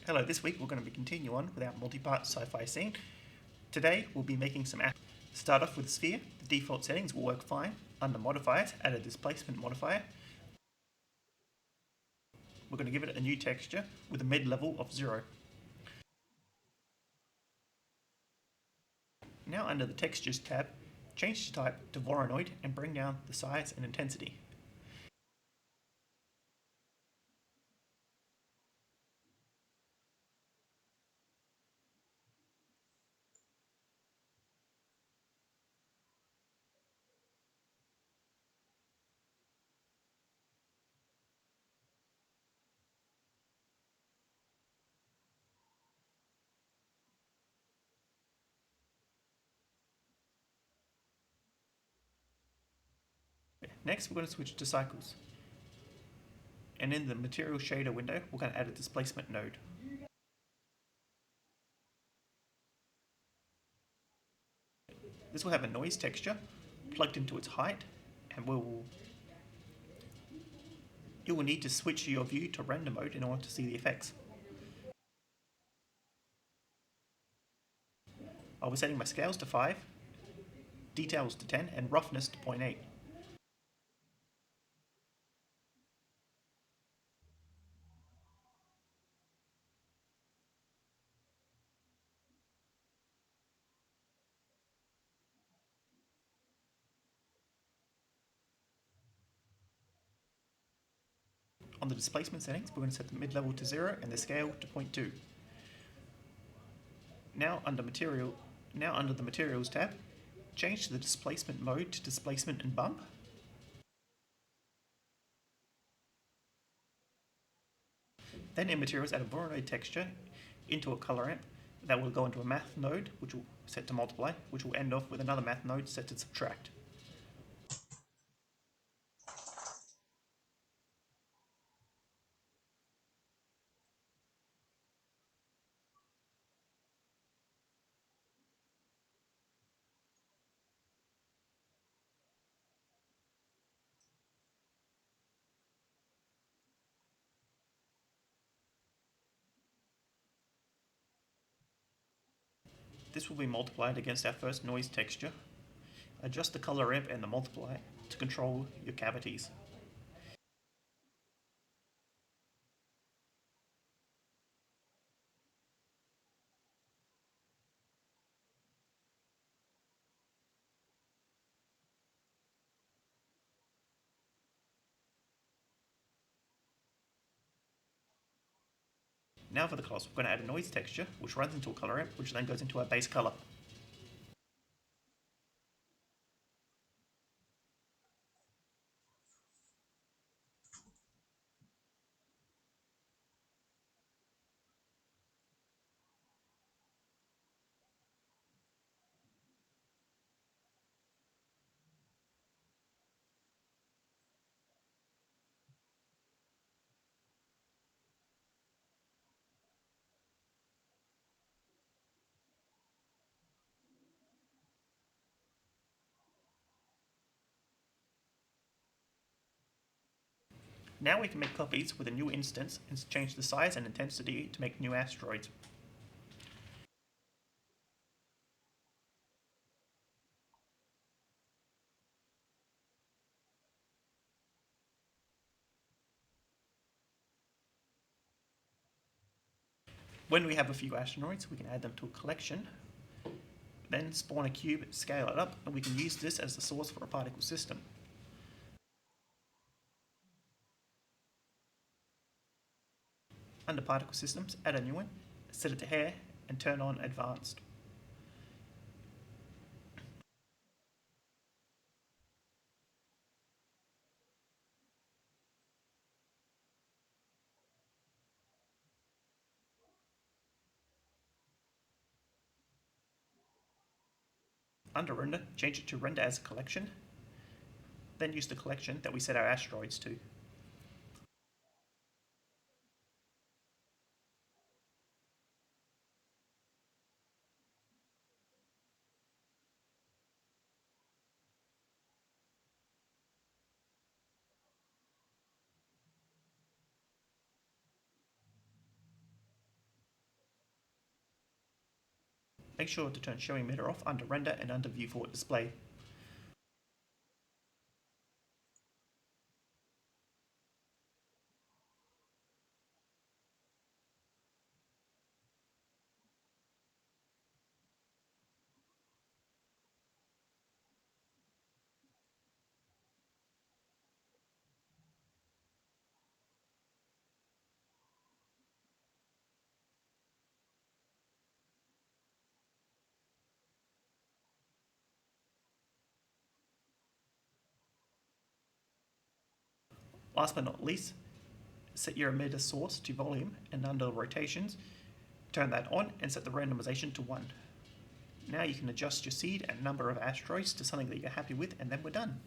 Hello, this week we're going to be continuing on with our multi-part sci-fi scene. Today we'll be making some start off with a sphere. The default settings will work fine. Under modifiers, add a displacement modifier. We're going to give it a new texture with a mid-level of 0. Now under the textures tab, change the type to Voronoi and bring down the size and intensity. Next we're going to switch to cycles. And in the material shader window, we're going to add a displacement node. This will have a noise texture plugged into its height, and you will need to switch your view to render mode in order to see the effects. I'll be setting my scales to 5, details to 10, and roughness to 0.8. On the displacement settings, we're going to set the mid-level to 0 and the scale to 0.2. Now under the Materials tab, change the displacement mode to Displacement and Bump. Then in Materials, add a Voronoi texture into a color amp that will go into a math node, which will set to multiply, which will end off with another math node set to subtract. This will be multiplied against our first noise texture. Adjust the color ramp and the multiply to control your cavities. Now for the colors, we're going to add a noise texture, which runs into a color ramp, which then goes into our base color. Now we can make copies with a new instance and change the size and intensity to make new asteroids. When we have a few asteroids, we can add them to a collection, then spawn a cube, scale it up, and we can use this as the source for a particle system. Under particle systems, add a new one, set it to hair, and turn on advanced. Under render, change it to render as a collection, then use the collection that we set our asteroids to. make sure to turn show emitter off under render and under viewport display. Last but not least, set your emitter source to volume and under rotations, turn that on and set the randomization to 1. Now you can adjust your seed and number of asteroids to something that you're happy with, and then we're done.